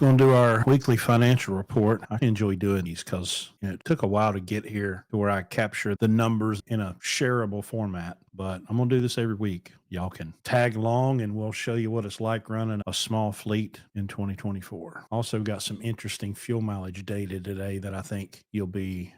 Going to do our weekly financial report. I enjoy doing these because it took a while to get here to where I capture the numbers in a shareable format. But I'm going to do this every week. Y'all can tag along and we'll show you what it's like running a small fleet in 2024. Also got some interesting fuel mileage data today that I think you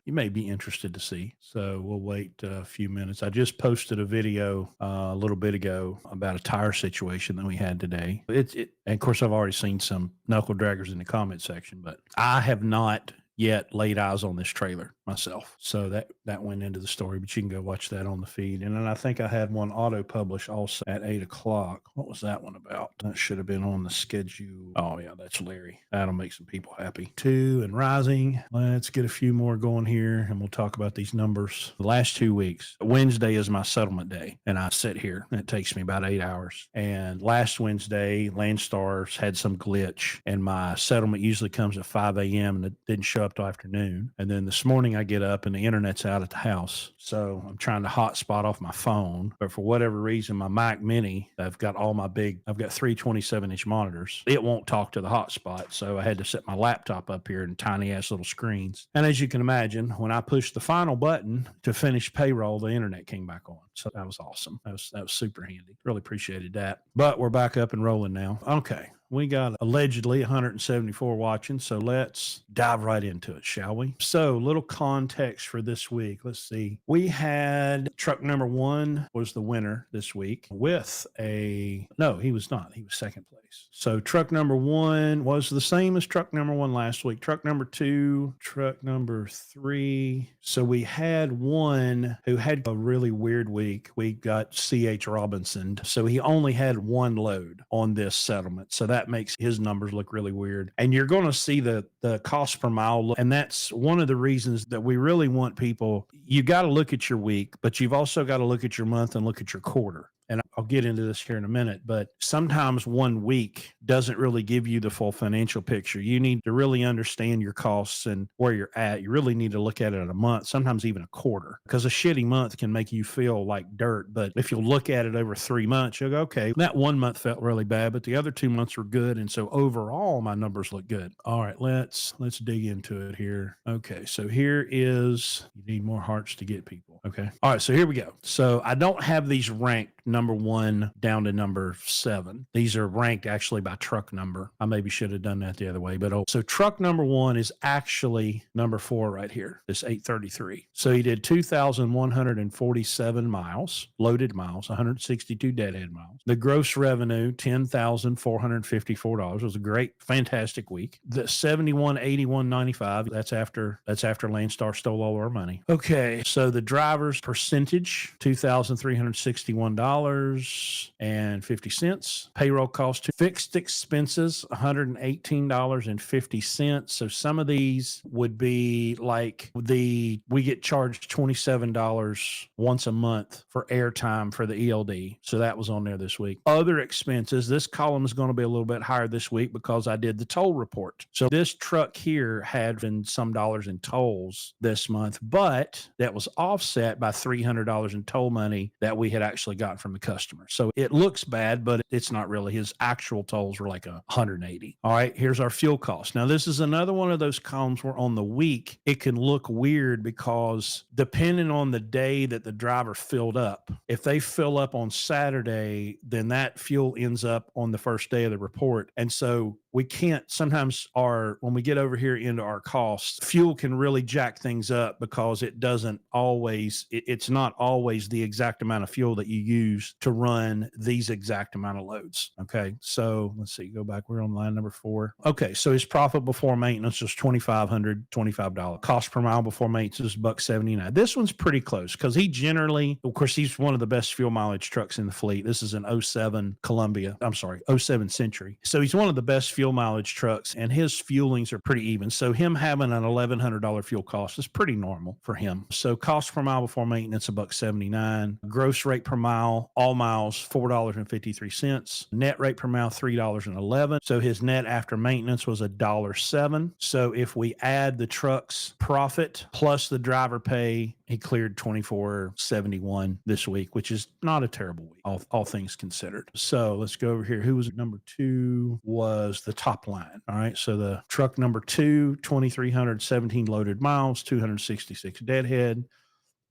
may be interested to see. So we'll wait a few minutes. I just posted a video a little bit ago about a tire situation that we had today. And of course, I've already seen some knuckle draggers in the comment section, but I have not yet laid eyes on this trailer myself. So that went into the story, but you can go watch that on the feed. And then I think I had one auto publish also at 8:00. What was that one about? That should have been on the schedule. Oh yeah, that's Larry. That'll make some people happy. Two and rising. Let's get a few more going here and we'll talk about these numbers. The last 2 weeks, Wednesday is my settlement day and I sit here and it takes me about 8 hours. And last Wednesday, Landstar's had some glitch and my settlement usually comes at 5 a.m. and it didn't show up till afternoon. And then this morning I get up and the internet's out at the house. So I'm trying to hotspot off my phone, but for whatever reason, my Mac Mini, I've got 3 27-inch monitors. It won't talk to the hotspot. So I had to set my laptop up here in tiny ass little screens. And as you can imagine, when I pushed the final button to finish payroll, the internet came back on. So that was awesome. That was super handy. Really appreciated that. But we're back up and rolling now. Okay. We got allegedly 174 watching, so let's dive right into it, shall we? So, little context for this week. Let's see. We had truck number one was the winner this week with no, he was not. He was second place. So, truck number one was the same as truck number one last week. Truck number two, truck number three. So, we had one who had a really weird week. We got C.H. Robinson. So, he only had one load on this settlement. So, that makes his numbers look really weird. And you're going to see the cost per mile. And that's one of the reasons that we really want people, you got to look at your week, but you've also got to look at your month and look at your quarter. And I'll get into this here in a minute, but sometimes 1 week doesn't really give you the full financial picture. You need to really understand your costs and where you're at. You really need to look at it at a month, sometimes even a quarter, because a shitty month can make you feel like dirt. But if you look at it over 3 months, you'll go, okay, that 1 month felt really bad, but the other 2 months were good. And so overall, my numbers look good. All right, let's dig into it here. Okay, so here is, you need more hearts to get people. Okay. All right, so here we go. So I don't have these ranked number one down to number 7. These are ranked actually by truck number. I maybe should have done that the other way, but so truck number one is actually number 4 right here, this 833. So he did 2,147 miles, loaded miles, 162 deadhead miles. The gross revenue, $10,454. It was a great, fantastic week. The 7181.95. That's after Landstar stole all our money. Okay, so the driver's percentage, $2,361.50. Payroll cost, fixed expenses, $118.50. So some of these would be like we get charged $27 once a month for airtime for the ELD. So that was on there this week. Other expenses, this column is going to be a little bit higher this week because I did the toll report. So this truck here had been some dollars in tolls this month, but that was offset by $300 in toll money that we had actually gotten from the customer. So it looks bad, but it's not really. His actual tolls were like 180. All right, here's our fuel cost. Now, this is another one of those columns where on the week, it can look weird because depending on the day that the driver filled up, if they fill up on Saturday, then that fuel ends up on the first day of the report. And so we can't, sometimes when we get over here into our costs, fuel can really jack things up because it's not always the exact amount of fuel that you use to run these exact amount of loads. Okay. So let's see, go back. We're on line number 4. Okay. So his profit before maintenance was $2,525. Cost per mile before maintenance is $1.79. This one's pretty close because he generally, of course, he's one of the best fuel mileage trucks in the fleet. This is an 07 07 Century. So he's one of the best fuel mileage trucks and his fuelings are pretty even. So him having an $1,100 fuel cost is pretty normal for him. So cost per mile before maintenance, $1.79. Gross rate per mile, all miles, $4.53. Net rate per mile, $3.11. So his net after maintenance was $1.07. So if we add the truck's profit plus the driver pay, he cleared 2471 this week, which is not a terrible week, all things considered. So let's go over here. Who was number 2? Was the the top line. All right. So the truck number 2, 2,317 loaded miles, 266 deadhead,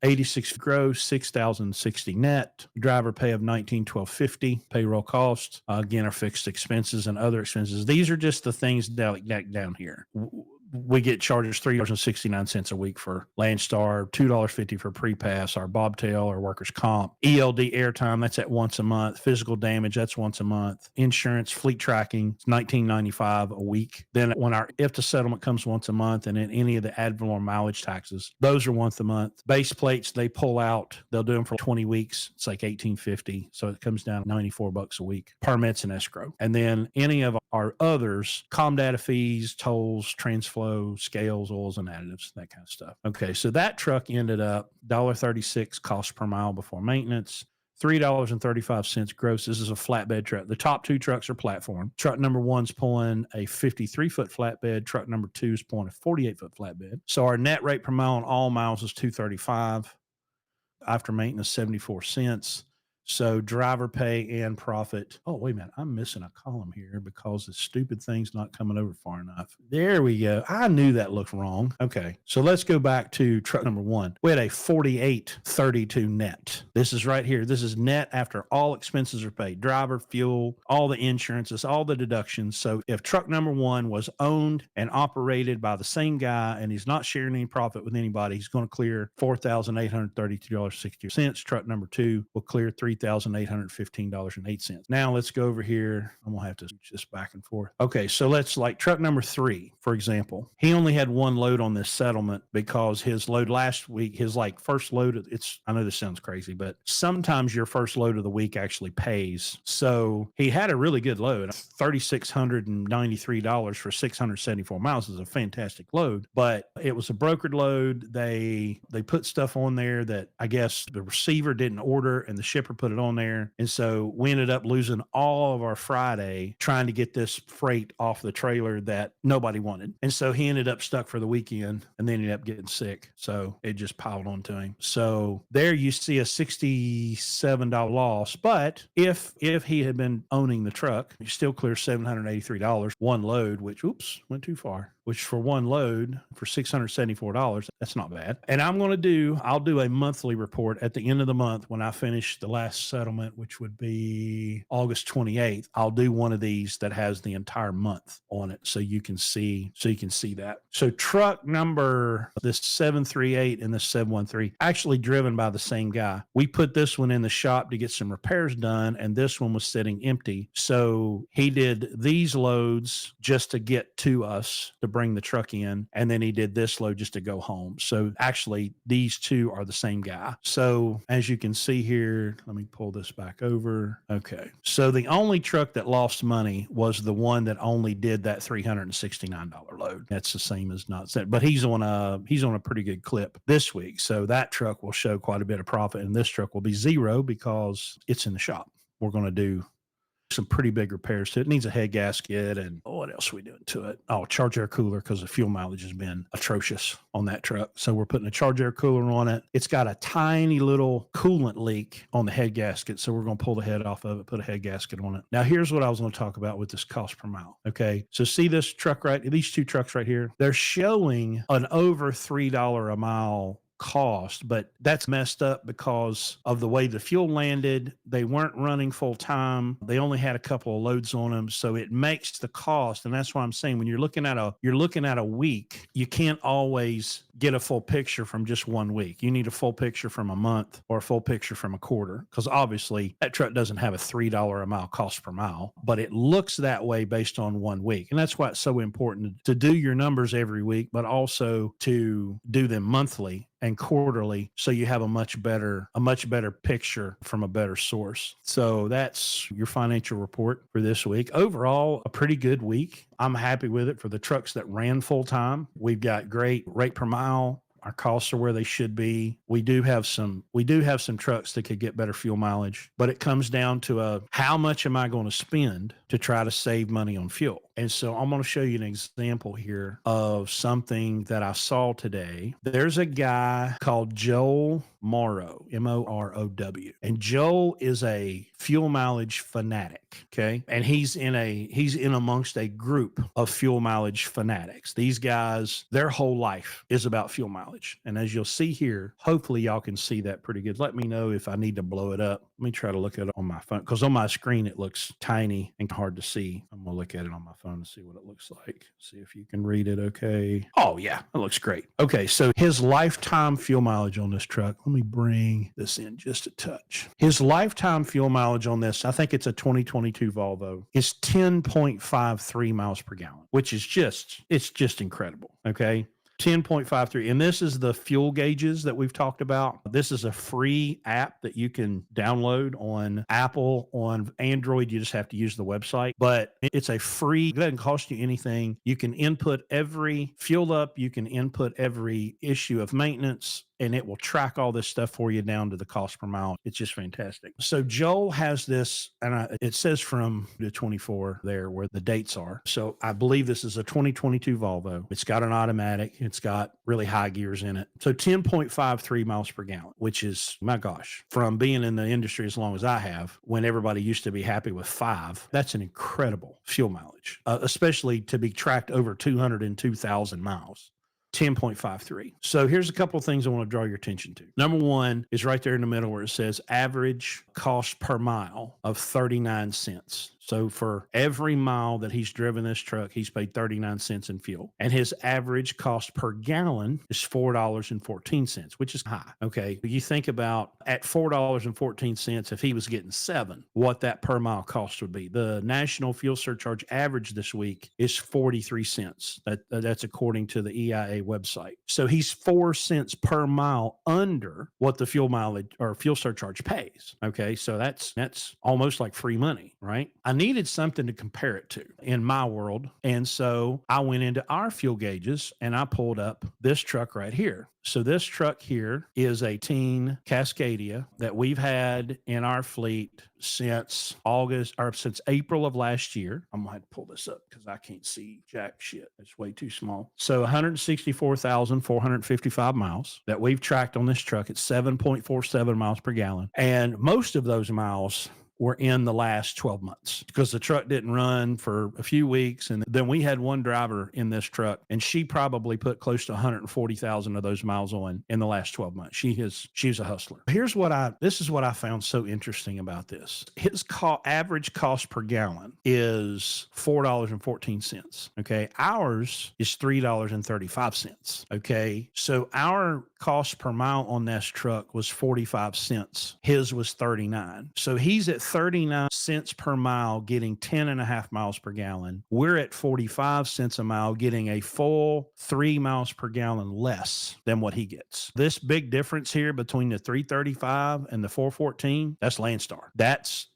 86 gross, 6,060 net, driver pay of 19,1250, payroll costs, again, our fixed expenses and other expenses. These are just the things down here. We get charges $3.69 a week for Landstar, $2.50 for pre-pass, our bobtail or workers' comp, ELD airtime, that's at once a month, physical damage, that's once a month, insurance, fleet tracking, it's $19.95 a week. Then when our IFTA settlement comes once a month, and then any of the ad valorem mileage taxes, those are once a month. Base plates, they pull out, they'll do them for 20 weeks. It's like $18.50. So it comes down to $94 a week. Permits and escrow. And then any of our others, com data fees, tolls, transflow, scales, oils, and additives, that kind of stuff. Okay, so that truck ended up $1.36 cost per mile before maintenance, $3.35 gross. This is a flatbed truck. The top 2 trucks are platform. Truck number 1's pulling a 53-foot flatbed. Truck number 2 is pulling a 48-foot flatbed. So our net rate per mile on all miles is $2.35. After maintenance, 74 cents. So driver pay and profit. Oh, wait a minute. I'm missing a column here because the stupid thing's not coming over far enough. There we go. I knew that looked wrong. Okay. So let's go back to truck number 1. We had a 48.32 net. This is right here. This is net after all expenses are paid. Driver, fuel, all the insurances, all the deductions. So if truck number 1 was owned and operated by the same guy and he's not sharing any profit with anybody, he's going to clear $4,832.60. Truck number 2 will clear $3,815.08. Now let's go over here. I'm going to have to switch this back and forth. Okay, so let's like truck number 3, for example. He only had 1 load on this settlement because his load last week, his like first load, I know this sounds crazy, but sometimes your first load of the week actually pays. So he had a really good load. $3,693 for 674 miles is a fantastic load, but it was a brokered load. They put stuff on there that I guess the receiver didn't order and the shipper put it on there. And so we ended up losing all of our Friday trying to get this freight off the trailer that nobody wanted. And so he ended up stuck for the weekend and then ended up getting sick. So it just piled onto him. So there you see a $67 loss. But if he had been owning the truck, he still clears $783, 1 load, which, went too far. Which for 1 load for $674, that's not bad. And I'll do a monthly report at the end of the month when I finish the last settlement, which would be August 28th. I'll do one of these that has the entire month on it. So you can see that. So truck number, this 738 and this 713, actually driven by the same guy. We put this one in the shop to get some repairs done, and this one was sitting empty. So he did these loads just to get to us to bring the truck in, and then he did this load just to go home. So actually these 2 are the same guy. So as you can see here, let me pull this back over. Okay. So the only truck that lost money was the one that only did that $369 load. That's the same as not said, but he's on a pretty good clip this week. So that truck will show quite a bit of profit, and this truck will be 0 because it's in the shop. We're going to do some pretty big repairs to it. It needs a head gasket, and what else are we doing to it? Oh, charge air cooler, because the fuel mileage has been atrocious on that truck. So we're putting a charge air cooler on it. It's got a tiny little coolant leak on the head gasket. So we're going to pull the head off of it, put a head gasket on it. Now here's what I was going to talk about with this cost per mile. Okay. So see this truck these 2 trucks right here, they're showing an over $3 a mile cost, but that's messed up because of the way the fuel landed. They weren't running full time. They only had a couple of loads on them. So it makes the cost. And that's why I'm saying when you're looking at a week, you can't always get a full picture from just 1 week. You need a full picture from a month or a full picture from a quarter, because obviously that truck doesn't have a $3 a mile cost per mile, but it looks that way based on 1 week. And that's why it's so important to do your numbers every week, but also to do them monthly and quarterly, so you have a much better picture from a better source. So that's your financial report for this week. Overall, a pretty good week. I'm happy with it for the trucks that ran full time. We've got great rate per mile. Our costs are where they should be. We do have some trucks that could get better fuel mileage, but it comes down to how much am I going to spend to try to save money on fuel? And so I'm going to show you an example here of something that I saw today. There's a guy called Joel Morrow, Morow. And Joel is a fuel mileage fanatic. Okay. And he's in amongst a group of fuel mileage fanatics. These guys, their whole life is about fuel mileage. And as you'll see here, hopefully y'all can see that pretty good. Let me know if I need to blow it up. Let me try to look at it on my phone, because on my screen it looks tiny and hard to see. I'm gonna look at it on my phone to see what it looks like. See if you can read it. Okay. Oh yeah, it looks great. Okay, so his lifetime fuel mileage on this truck. Let me bring this in just a touch. His lifetime fuel mileage on this, I think it's a 2022 Volvo, is 10.53 miles per gallon, which is just incredible. Okay. 10.53. And this is the fuel gauges that we've talked about. This is a free app that you can download on Apple. On Android, you just have to use the website, but it's a free, it doesn't cost you anything. You can input every fuel up, you can input every issue of maintenance, and it will track all this stuff for you down to the cost per mile. It's just fantastic. So Joel has this, and it says from the 24 there where the dates are. So I believe this is a 2022 Volvo. It's got an automatic. It's got really high gears in it. So 10.53 miles per gallon, which is, my gosh, from being in the industry as long as I have, when everybody used to be happy with 5, that's an incredible fuel mileage, especially to be tracked over 202,000 miles. 10.53. So here's a couple of things I want to draw your attention to. Number one is right there in the middle where it says average cost per mile of 39 cents. So for every mile that he's driven this truck, he's paid 39 cents in fuel. And his average cost per gallon is $4.14, which is high. Okay. You think about at $4.14, if he was getting 7, what that per mile cost would be. The national fuel surcharge average this week is 43 cents. That's according to the EIA website. So he's 4 cents per mile under what the fuel mileage or fuel surcharge pays. Okay. So that's almost like free money, right? I needed something to compare it to in my world. And so I went into our fuel gauges and I pulled up this truck right here. So this truck here is a teen Cascadia that we've had in our fleet since since April of last year. I'm going to have to pull this up because I can't see jack shit. It's way too small. So 164,455 miles that we've tracked on this truck at 7.47 miles per gallon. And most of those miles were in the last 12 months because the truck didn't run for a few weeks. And then we had one driver in this truck and she probably put close to 140,000 of those miles on in the last 12 months. She's a hustler. This is what I found so interesting about this. His average cost per gallon is $4.14. Okay. Ours is $3.35. Okay. So our cost per mile on this truck was 45 cents. His was 39. So he's at 39 cents per mile, getting 10.5 miles per gallon. We're at 45 cents a mile, getting a full 3 miles per gallon less than what he gets. This big difference here between the 335 and the 414, that's Landstar.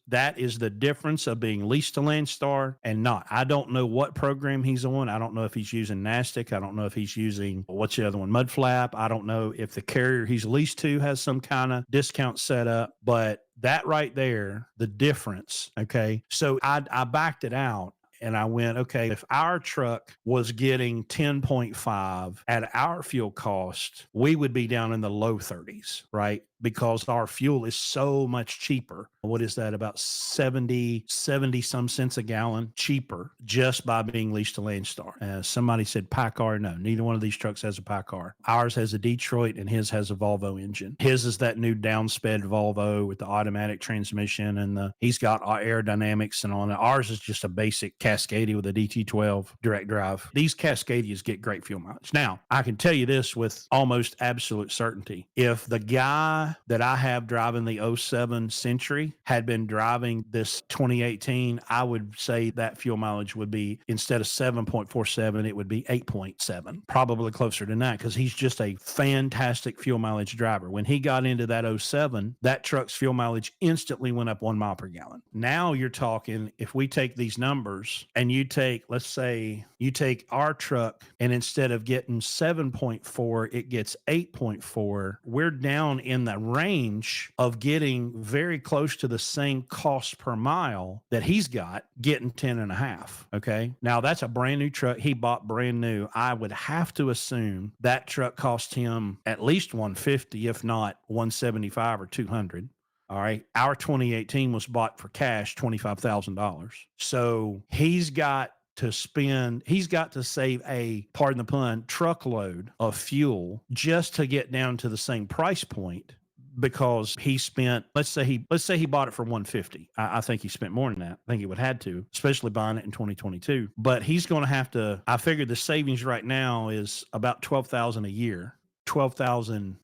That is the difference of being leased to Landstar and not. I don't know what program he's on. I don't know if he's using NASTC. I don't know if he's using, what's the other one, Mudflap. I don't know if the carrier he's leased to has some kind of discount set up, but that right there, the difference. Okay. So I backed it out. And I went, okay, if our truck was getting 10.5 at our fuel cost, we would be down in the low 30s, right? Because our fuel is so much cheaper. What is that? About 70 some cents a gallon cheaper just by being leased to Landstar. Somebody said PACCAR. No, neither one of these trucks has a PACCAR. Ours has a Detroit and his has a Volvo engine. His is that new downsped Volvo with the automatic transmission and he's got aerodynamics and on it. Ours is just a basic Cascadia with a DT12 direct drive. These Cascadias get great fuel mileage. Now, I can tell you this with almost absolute certainty. If the guy that I have driving the 07 Century had been driving this 2018, I would say that fuel mileage would be, instead of 7.47, it would be 8.7, probably closer than that, because he's just a fantastic fuel mileage driver. When he got into that 07, that truck's fuel mileage instantly went up 1 mile per gallon. Now you're talking, if we take these numbers and you take, let's say you take our truck and instead of getting 7.4, it gets 8.4, we're down in the that range of getting very close to the same cost per mile that he's got, getting 10 and a half. Okay. Now that's a brand new truck he bought brand new. I would have to assume that truck cost him at least 150, if not 175 or 200. All right. Our 2018 was bought for cash, $25,000. So he's got to save a, pardon the pun, truckload of fuel just to get down to the same price point, because he spent, let's say he bought it for 150. I think he spent more than that. I think he would have had to, especially buying it in 2022. But he's going to have to, I figure the savings right now is about 12,000 a year, 12,000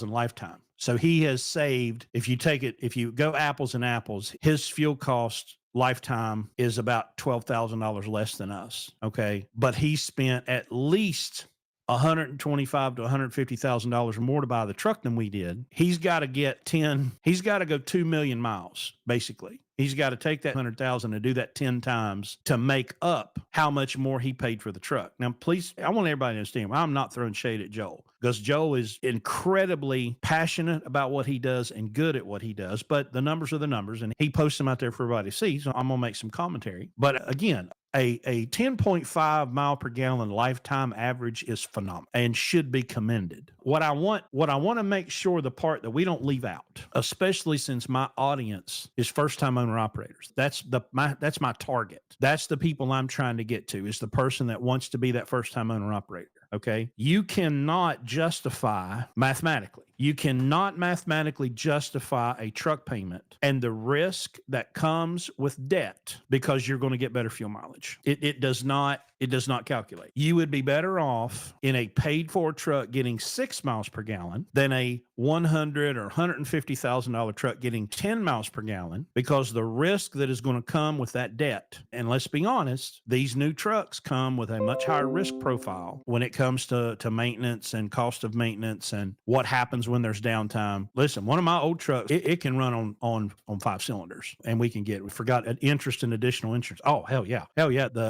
lifetime. So he has saved, if you go apples and apples, his fuel cost lifetime is about $12,000 less than us. Okay. But he spent at least $125,000 to $150,000 more to buy the truck than we did. He's got to go 2 million miles, basically. He's got to take that 100,000 and do that 10 times to make up how much more he paid for the truck. Now, please, I want everybody to understand, I'm not throwing shade at Joel, because Joel is incredibly passionate about what he does and good at what he does, but the numbers are the numbers, and he posts them out there for everybody to see. So I'm going to make some commentary. But again, a 10.5 mile per gallon lifetime average is phenomenal and should be commended. What I want to make sure, the part that we don't leave out, especially since my audience is first time owner operators. That's my target. That's the people I'm trying to get to, is the person that wants to be that first time owner operator. Okay. You cannot mathematically justify a truck payment and the risk that comes with debt because you're going to get better fuel mileage. It does not calculate. You would be better off in a paid for truck getting 6 miles per gallon than a $100,000 or $150,000 truck getting 10 miles per gallon, because the risk that is going to come with that debt. And let's be honest, these new trucks come with a much higher risk profile when it comes to maintenance and cost of maintenance and what happens when there's downtime. Listen, one of my old trucks, it can run on 5 cylinders, and we forgot an interest and additional insurance. Oh, hell yeah.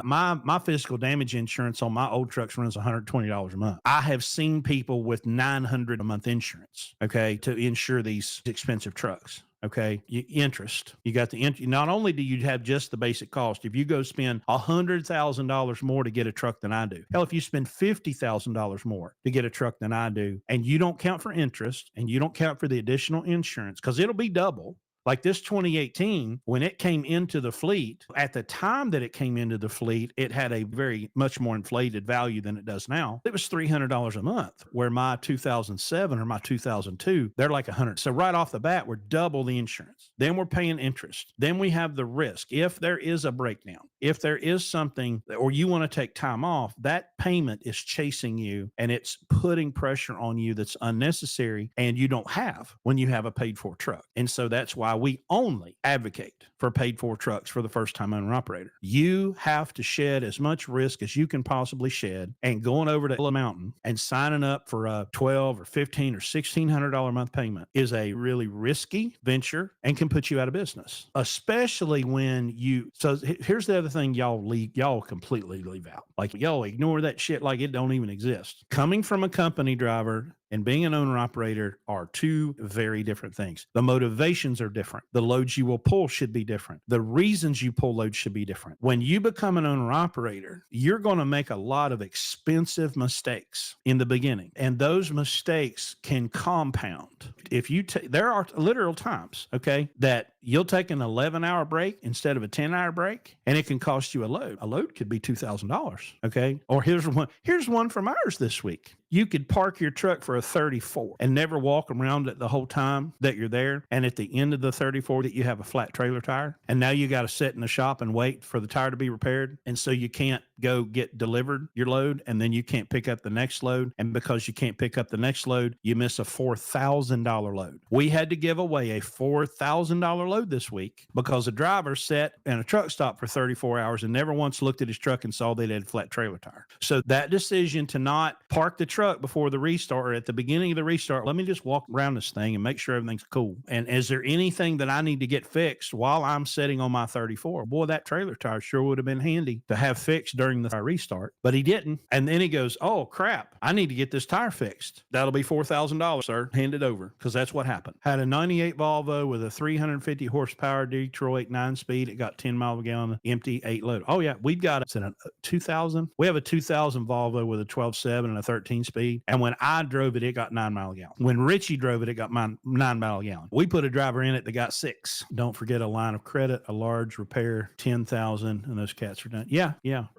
My physical damage insurance on my old trucks runs $120 a month. I have seen people with $900 a month insurance, okay, to insure these expensive trucks. Okay. Interest. You got the interest. Not only do you have just the basic cost, if you go spend $100,000 more to get a truck than I do, hell, if you spend $50,000 more to get a truck than I do, and you don't count for interest and you don't count for the additional insurance, because it'll be double. Like this 2018, when it came into the fleet, at the time that it came into the fleet, it had a very much more inflated value than it does now. It was $300 a month, where my 2007 or my 2002, they're like $100. So right off the bat, we're double the insurance. Then we're paying interest. Then we have the risk. If there is a breakdown, if there is something, or you want to take time off, that payment is chasing you and it's putting pressure on you that's unnecessary and you don't have when you have a paid for truck. And so that's why we only advocate for paid for trucks for the first time owner operator. You have to shed as much risk as you can possibly shed, and going over to the mountain and signing up for a $1,200 or $1,500 or $1,600 a month payment is a really risky venture and can put you out of business, especially when so here's the other thing y'all completely leave out. Like, y'all ignore that shit like it don't even exist. Coming from a company driver and being an owner operator are two very different things. The motivations are different. The loads you will pull should be different. The reasons you pull loads should be different. When you become an owner operator, you're going to make a lot of expensive mistakes in the beginning, and those mistakes can compound. If you there are literal times, okay, that you'll take an 11-hour break instead of a 10-hour break, and it can cost you a load. A load could be $2,000, okay? Or here's one from ours this week. You could park your truck for a 34 and never walk around it the whole time that you're there. And at the end of the 34, that you have a flat trailer tire. And now you got to sit in the shop and wait for the tire to be repaired. And so you can't go get delivered your load, and then you can't pick up the next load. And because you can't pick up the next load, you miss a $4,000 load. We had to give away a $4,000 load this week because a driver sat in a truck stop for 34 hours and never once looked at his truck and saw they had a flat trailer tire. So that decision to not park the truck before the restart, or at the beginning of the restart, let me just walk around this thing and make sure everything's cool. And is there anything that I need to get fixed while I'm sitting on my 34? Boy, that trailer tire sure would have been handy to have fixed during the restart, but he didn't. And then he goes, oh, crap, I need to get this tire fixed. That'll be $4,000, sir. Hand it over, because that's what happened. Had a 98 Volvo with a 350 horsepower Detroit 9-speed. It got 10 miles a gallon, empty, 8 load. Oh, yeah, we've got it's in a 2000. We have a 2000 Volvo with a 12.7 and a 13-speed. And when I drove it, it got 9 miles a gallon. When Richie drove it, it got 9 miles a gallon. We put a driver in it that got 6. Don't forget a line of credit, a large repair, 10,000, and those cats are done. Yeah.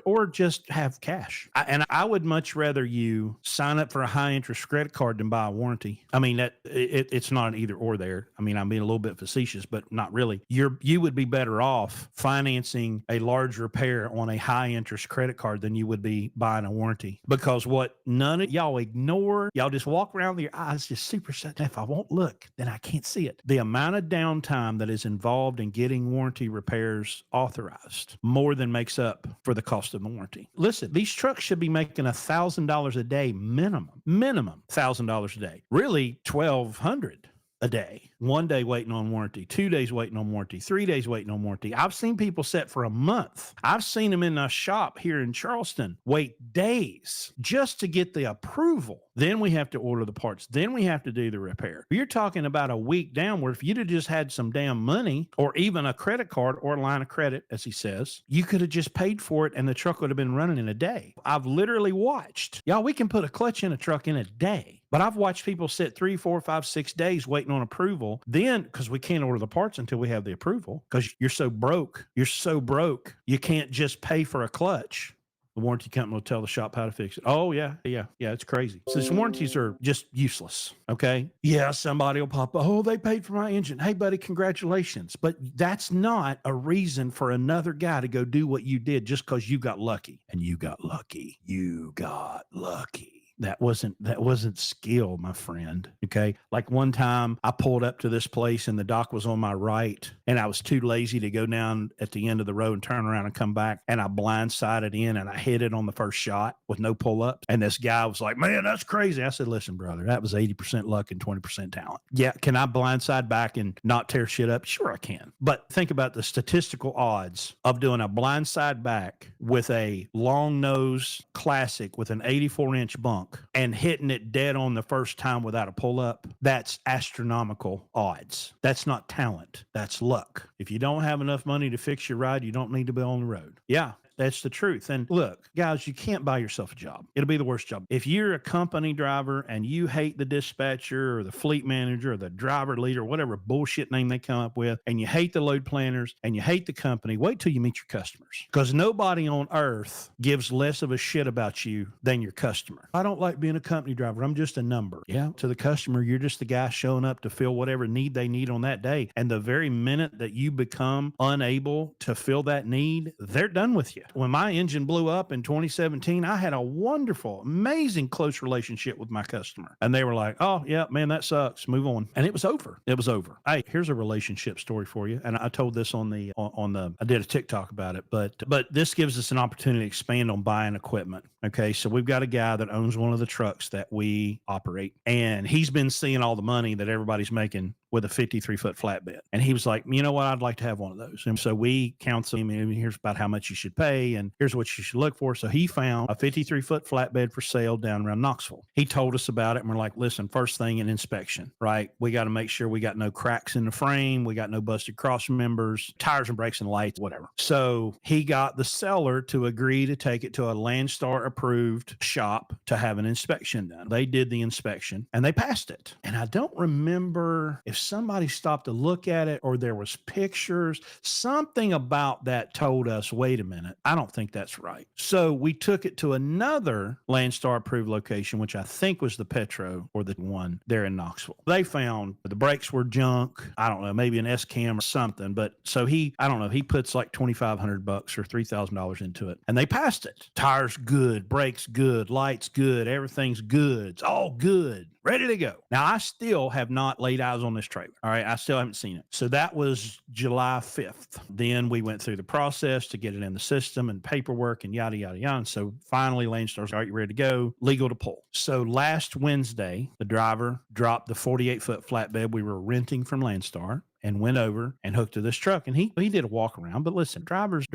Or just have cash. I would much rather you sign up for a high interest credit card than buy a warranty. I mean, it's not an either or there. I mean, I'm being a little bit facetious, but not really. You would be better off financing a large repair on a high interest credit card than you would be buying a warranty, because what none of y'all ignore, y'all just walk around with your eyes just super set. If I won't look, then I can't see it. The amount of downtime that is involved in getting warranty repairs authorized more than makes up for the cost of the warranty. Listen, these trucks should be making $1,000 a day minimum $1,000 a day, really $1,200 a day. 1 day waiting on warranty, 2 days waiting on warranty, 3 days waiting on warranty. I've seen people set for a month. I've seen them in a shop here in Charleston wait days just to get the approval. Then we have to order the parts. Then we have to do the repair. You're talking about a week down, where if you'd have just had some damn money, or even a credit card or a line of credit, as he says, you could have just paid for it and the truck would have been running in a day. I've literally watched. Y'all, we can put a clutch in a truck in a day. But I've watched people sit 3, 4, 5, 6 days waiting on approval. Then, because we can't order the parts until we have the approval, because you're so broke, you can't just pay for a clutch. The warranty company will tell the shop how to fix it. Oh, yeah, it's crazy. So these warranties are just useless, okay? Yeah, somebody will pop up, oh, they paid for my engine. Hey, buddy, congratulations. But that's not a reason for another guy to go do what you did just because you got lucky. And you got lucky. That wasn't skill, my friend. Okay. Like one time I pulled up to this place and the dock was on my right, and I was too lazy to go down at the end of the road and turn around and come back. And I blindsided in and I hit it on the first shot with no pull up. And this guy was like, man, that's crazy. I said, listen, brother, that was 80% luck and 20% talent. Yeah. Can I blindside back and not tear shit up? Sure, I can. But think about the statistical odds of doing a blindside back with a long nose classic with an 84-inch bunk and hitting it dead on the first time without a pull up. That's astronomical odds. That's not talent. That's luck. If you don't have enough money to fix your ride, you don't need to be on the road. Yeah. That's the truth. And look, guys, you can't buy yourself a job. It'll be the worst job. If you're a company driver and you hate the dispatcher or the fleet manager or the driver leader, whatever bullshit name they come up with, and you hate the load planners and you hate the company, wait till you meet your customers, because nobody on earth gives less of a shit about you than your customer. I don't like being a company driver. I'm just a number. Yeah. To the customer, you're just the guy showing up to fill whatever need they need on that day. And the very minute that you become unable to fill that need, they're done with you. When my engine blew up in 2017, I had a wonderful, amazing close relationship with my customer. And they were like, oh, yeah, man, that sucks. Move on. And it was over. Hey, here's a relationship story for you. And I told this on the, I did a TikTok about it, but this gives us an opportunity to expand on buying equipment. Okay. So we've got a guy that owns one of the trucks that we operate, and he's been seeing all the money that everybody's making with a 53-foot flatbed. And he was like, you know what? I'd like to have one of those. And so we counsel him, and here's about how much you should pay, and here's what you should look for. So he found a 53-foot flatbed for sale down around Knoxville. He told us about it, and we're like, listen, first thing, an inspection, right? We got to make sure we got no cracks in the frame. We got no busted cross members, tires and brakes and lights, whatever. So he got the seller to agree to take it to a Landstar approved shop to have an inspection done. They did the inspection and they passed it. And I don't remember if somebody stopped to look at it or there was pictures. Something about that told us, wait a minute, I don't think that's right. So we took it to another Landstar approved location, which I think was the Petro, or the one there in Knoxville. They found the brakes were junk. I don't know, maybe an S-cam or something. But so he puts like $2,500 or $3,000 into it, and they passed it. Tires good, brakes good, lights good, everything's good. It's all good. Ready to go. Now, I still have not laid eyes on this trailer. All right. I still haven't seen it. So that was July 5th. Then we went through the process to get it in the system and paperwork and yada, yada, yada. And so finally, Landstar's, all right, you ready to go? Legal to pull. So last Wednesday, the driver dropped the 48-foot flatbed we were renting from Landstar and went over and hooked to this truck. And he did a walk around. But listen, drivers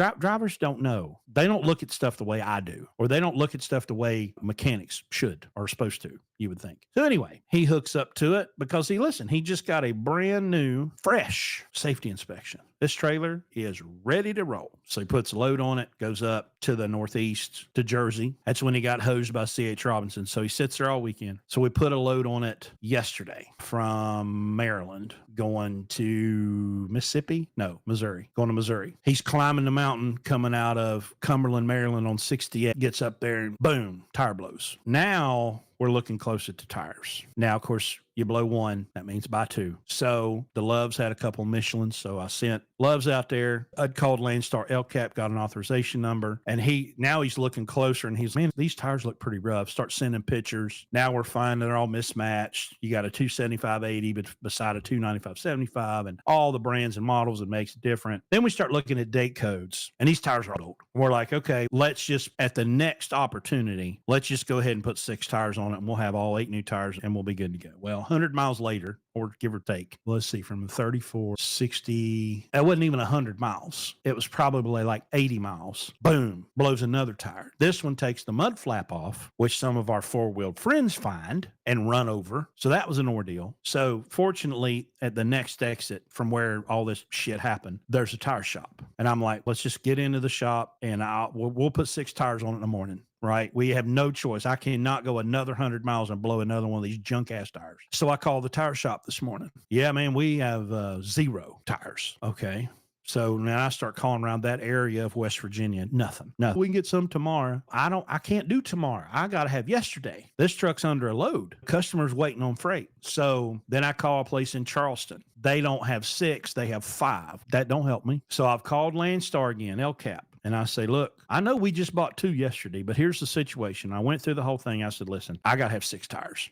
don't know. They don't look at stuff the way I do, or they don't look at stuff the way mechanics should or are supposed to, you would think. So anyway, he hooks up to it because he just got a brand new, fresh safety inspection. This trailer is ready to roll. So he puts a load on it, goes up to the Northeast to Jersey. That's when he got hosed by C.H. Robinson. So he sits there all weekend. So we put a load on it yesterday from Maryland going to Mississippi. No, Missouri. Going to Missouri. He's climbing the mountain coming out of Cumberland, Maryland on 68. Gets up there and boom, tire blows. Now we're looking closer to tires. Now, of course, you blow one, that means buy two. So the Loves had a couple of Michelins. So I sent Loves out there. I'd called Landstar LCAP, got an authorization number. And he's looking closer and he's, man, these tires look pretty rough. Start sending pictures. Now we're finding they're all mismatched. You got a 275/80 but beside a 295/75 and all the brands and models that makes it different. Then we start looking at date codes and these tires are old. We're like, okay, let's just, at the next opportunity, let's just go ahead and put 6 tires on it and we'll have all 8 new tires and we'll be good to go. Well, 100 miles later, or give or take, let's see, from 34, 60, that wasn't even 100 miles. It was probably like 80 miles. Boom, blows another tire. This one takes the mud flap off, which some of our four-wheeled friends find and run over. So that was an ordeal. So fortunately, at the next exit from where all this shit happened, there's a tire shop. And I'm like, let's just get into the shop and we'll put 6 tires on it in the morning. Right? We have no choice. I cannot go another 100 miles and blow another one of these junk ass tires. So I called the tire shop this morning. Yeah, man, we have 0 tires. Okay. So now I start calling around that area of West Virginia. Nothing. We can get some tomorrow. I can't do tomorrow. I got to have yesterday. This truck's under a load. Customer's waiting on freight. So then I call a place in Charleston. They don't have 6. They have 5. That don't help me. So I've called Landstar again, LCAP. And I say, look, I know we just bought 2 yesterday, but here's the situation. I went through the whole thing. I said, listen, I got to have 6 tires.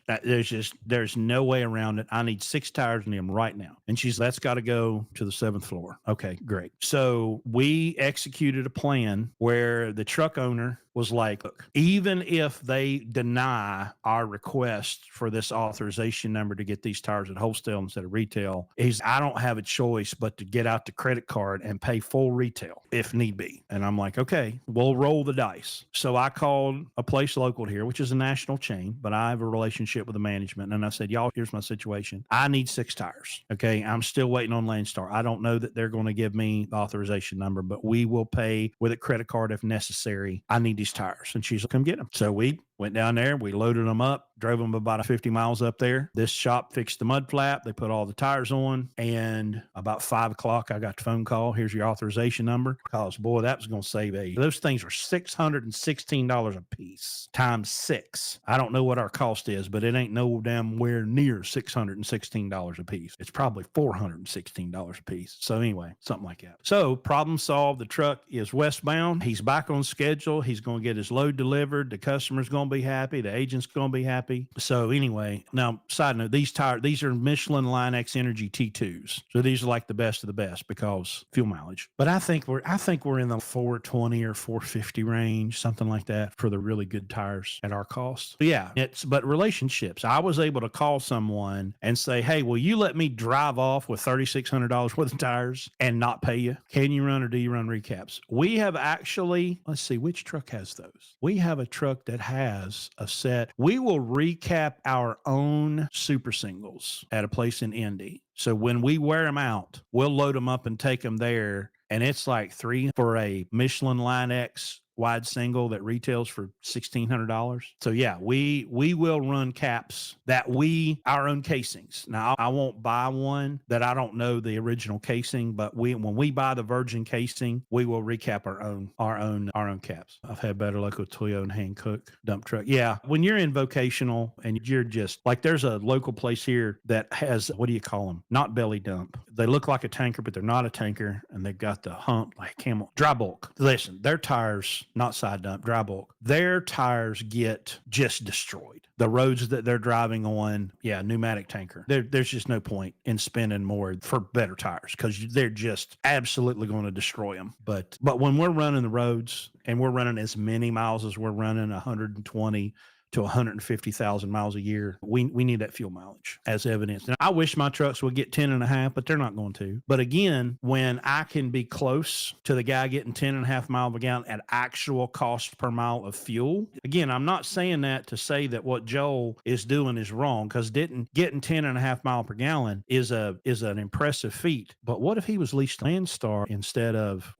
There's no way around it. I need 6 tires in them right now. And she's, that's got to go to the 7th floor. Okay, great. So we executed a plan where the truck owner was like, look, even if they deny our request for this authorization number to get these tires at wholesale instead of retail, I don't have a choice but to get out the credit card and pay full retail if need be. And I'm like, okay, we'll roll the dice. So I called a place local here, which is a national chain, but I have a relationship with the management. And I said, y'all, here's my situation. I need 6 tires. Okay. I'm still waiting on Landstar. I don't know that they're going to give me the authorization number, but we will pay with a credit card if necessary. I need these tires. And she's like, come get them. So we went down there, we loaded them up, drove them about 50 miles up there. This shop fixed the mud flap. They put all the tires on. And about 5 o'clock, I got the phone call. Here's your authorization number. Because, boy, that was going to save those things are $616 a piece times 6. I don't know what our cost is, but it ain't no damn where near $616 a piece. It's probably $416 a piece. So anyway, something like that. So problem solved. The truck is westbound. He's back on schedule. He's going to get his load delivered. The customer's going to be happy. The agent's going to be happy. So anyway, now side note, these are Michelin Line X Energy T2s. So these are like the best of the best because fuel mileage. But I think we're in the 420 or 450 range, something like that for the really good tires at our cost. But yeah, but relationships. I was able to call someone and say, hey, will you let me drive off with $3,600 worth of tires and not pay you? Can you run or do you run recaps? We have actually, let's see, which truck has those? We have a truck that has a set. We will recap our own super singles at a place in Indy. So when we wear them out, we'll load them up and take them there. And it's like $3 for a Michelin Line X wide single that retails for $1,600. So yeah, we will run caps that our own casings. Now I won't buy one that I don't know the original casing, but when we buy the virgin casing, we will recap our own caps. I've had better luck with Toyo and Hankook dump truck. Yeah, when you're in vocational and you're just like, there's a local place here that has, what do you call them? Not belly dump. They look like a tanker, but they're not a tanker, and they've got the hump like camel. Dry bulk. Listen, their tires, not side dump, dry bulk, their tires get just destroyed. The roads that they're driving on, yeah, pneumatic tanker. There's just no point in spending more for better tires because they're just absolutely going to destroy them. But when we're running the roads and we're running as many miles as we're running, 120, to 150,000 miles a year. We need that fuel mileage as evidence. Now, I wish my trucks would get 10.5, but they're not going to. But again, when I can be close to the guy getting 10.5 miles per gallon at actual cost per mile of fuel, again, I'm not saying that to say that what Joel is doing is wrong, because getting 10.5 miles per gallon is an impressive feat. But what if he was leased Landstar instead of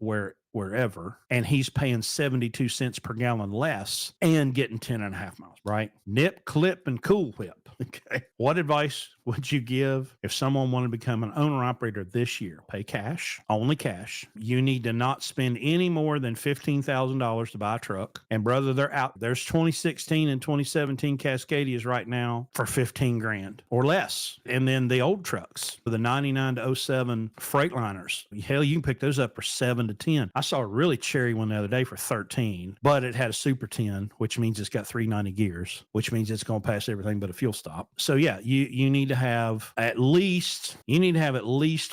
wherever, and he's paying 72 cents per gallon less and getting 10.5 miles, right? Nip, clip, and Cool Whip. Okay. What advice would you give if someone wanted to become an owner operator this year? Pay cash, only cash. You need to not spend any more than $15,000 to buy a truck. And brother, they're out. There's 2016 and 2017 Cascadias right now for 15 grand or less. And then the old trucks, the 99 to 07 Freightliners, hell, you can pick those up for 7 to 10. I saw a really cherry one the other day for 13, but it had a Super 10, which means it's got 390 gears, which means it's going to pass everything but a fuel stop. So yeah, you need to have at least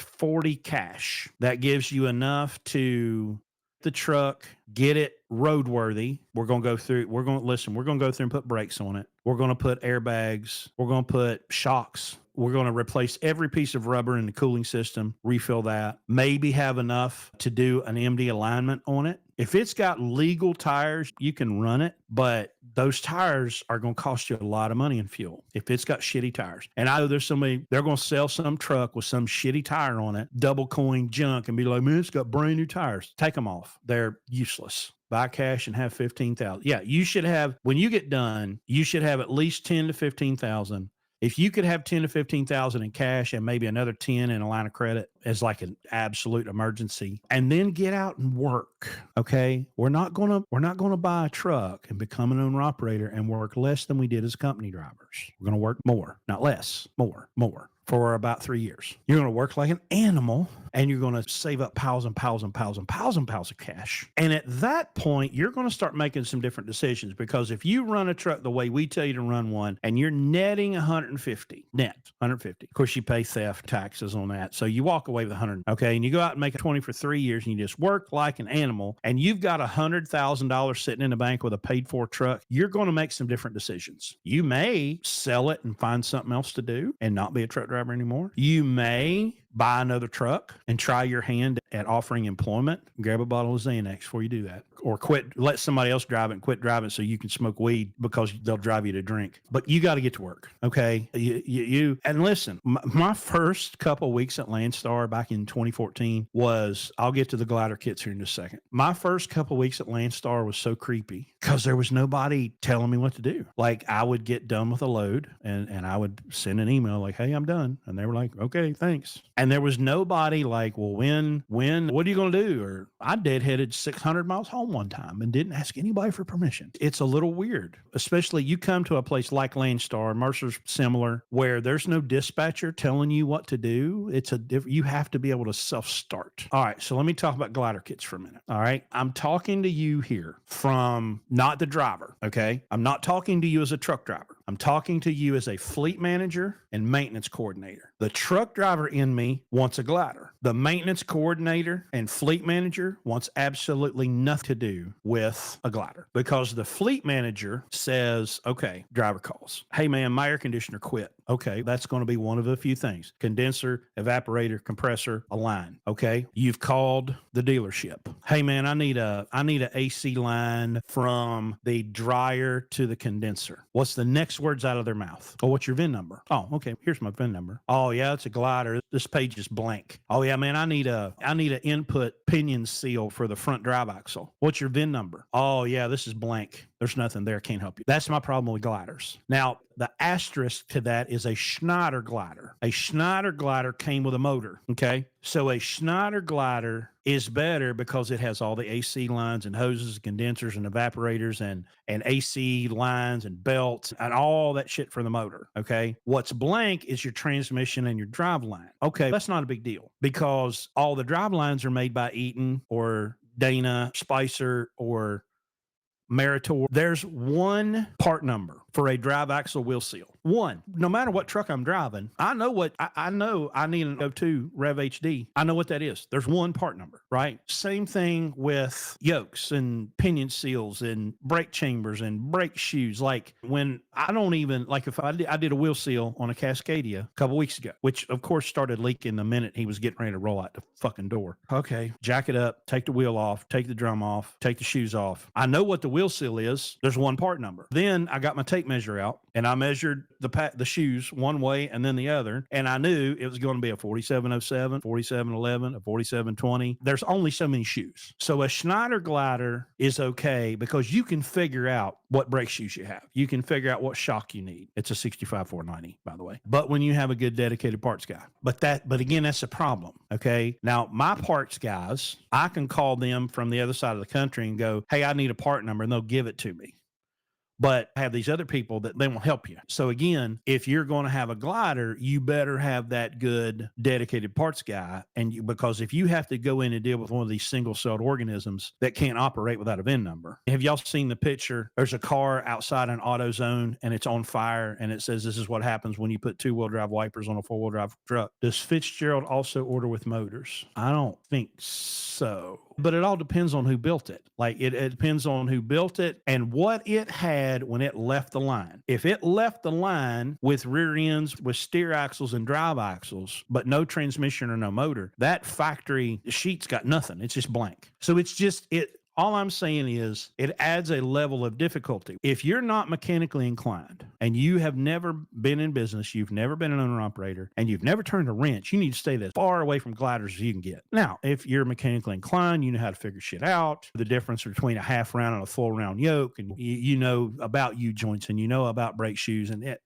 40 cash. That gives you enough to the truck, get it roadworthy. We're going to go through and put brakes on it. We're going to put airbags. We're going to put shocks. We're going to replace every piece of rubber in the cooling system, refill that, maybe have enough to do an MD alignment on it. If it's got legal tires, you can run it, but those tires are going to cost you a lot of money in fuel if it's got shitty tires. And I know there's somebody, they're going to sell some truck with some shitty tire on it, double coin junk, and be like, man, it's got brand new tires. Take them off. They're useless. Buy cash and have 15,000. Yeah, you should have, when you get done, you should have at least 10 to 15,000. If you could have 10 to 15,000 in cash and maybe another 10 in a line of credit as like an absolute emergency, and then get out and work. Okay. We're not going to buy a truck and become an owner operator and work less than we did as company drivers. We're going to work more, not less, more for about 3 years. You're going to work like an animal, and you're going to save up piles and piles and piles and piles and piles of cash. And at that point, you're going to start making some different decisions, because if you run a truck the way we tell you to run one and you're netting 150, of course you pay theft taxes on that. So you walk away with 100. Okay. And you go out and make a 20 for 3 years, and you just work like an animal, and you've got $100,000 sitting in the bank with a paid for truck. You're going to make some different decisions. You may sell it and find something else to do and not be a truck driver anymore. You may buy another truck and try your hand at offering employment. Grab a bottle of Xanax before you do that, or let somebody else drive it and quit driving so you can smoke weed, because they'll drive you to drink. But you got to get to work. Okay. And listen, my first couple of weeks at Landstar back in 2014 was, I'll get to the glider kits here in just a second. My first couple of weeks at Landstar was so creepy because there was nobody telling me what to do. Like, I would get done with a load and I would send an email like, hey, I'm done. And they were like, okay, thanks. And there was nobody like, well, when, what are you going to do? Or I deadheaded 600 miles home one time and didn't ask anybody for permission. It's a little weird, especially you come to a place like Landstar, Mercer's similar, where there's no dispatcher telling you what to do. You have to be able to self-start. All right. So let me talk about glider kits for a minute. All right. I'm talking to you here from not the driver. Okay. I'm not talking to you as a truck driver. I'm talking to you as a fleet manager and maintenance coordinator. The truck driver in me wants a glider. The maintenance coordinator and fleet manager wants absolutely nothing to do with a glider, because the fleet manager says, okay, driver calls. Hey man, my air conditioner quit. Okay, that's going to be one of a few things: condenser, evaporator, compressor, a line. Okay, you've called the dealership. Hey man, I need a AC line from the dryer to the condenser. What's the next words out of their mouth? Oh, what's your VIN number? Oh, okay, here's my VIN number. Oh yeah, it's a glider. This page is blank. Oh yeah, man, I need an input pinion seal for the front drive axle. What's your VIN number? Oh yeah, this is blank. There's nothing there. Can't help you. That's my problem with gliders. Now, the asterisk to that is a Schneider glider. A Schneider glider came with a motor. Okay. So a Schneider glider is better because it has all the AC lines and hoses, condensers and evaporators and AC lines and belts and all that shit for the motor. Okay. What's blank is your transmission and your drive line. Okay. That's not a big deal, because all the drive lines are made by Eaton or Dana, Spicer, or Meritor. There's one part number for a drive axle wheel seal. One, no matter what truck I'm driving, I know I need an O2 Rev HD. I know what that is. There's one part number, right? Same thing with yokes and pinion seals and brake chambers and brake shoes. Like when I don't even, like if I did a wheel seal on a Cascadia a couple weeks ago, which of course started leaking the minute he was getting ready to roll out the fucking door. Okay, jack it up, take the wheel off, take the drum off, take the shoes off. I know what the wheel seal is. There's one part number. Then I got my tape measure out and I measured the shoes one way and then the other. And I knew it was going to be a 4707, 4711, a 4720. There's only so many shoes. So a Schneider glider is okay because you can figure out what brake shoes you have. You can figure out what shock you need. It's a 65490, by the way. But when you have a good dedicated parts guy. But again, that's a problem. Okay. Now my parts guys, I can call them from the other side of the country and go, hey, I need a part number, and they'll give it to me. But I have these other people that they will help you. So again, if you're going to have a glider, you better have that good dedicated parts guy. And because if you have to go in and deal with one of these single-celled organisms that can't operate without a VIN number. Have y'all seen the picture? There's a car outside an AutoZone and it's on fire and it says this is what happens when you put two-wheel drive wipers on a four-wheel drive truck. Does Fitzgerald also order with motors? I don't think so. But it all depends on who built it. Like it depends on who built it and what it had when it left the line. If it left the line with rear ends, with steer axles and drive axles, but no transmission or no motor, that factory sheet's got nothing. It's just blank. So it's just all I'm saying is it adds a level of difficulty. If you're not mechanically inclined and you have never been in business, you've never been an owner-operator, and you've never turned a wrench, you need to stay as far away from gliders as you can get. Now, if you're mechanically inclined, you know how to figure shit out, the difference between a half round and a full round yoke, and you know about U-joints and you know about brake shoes, and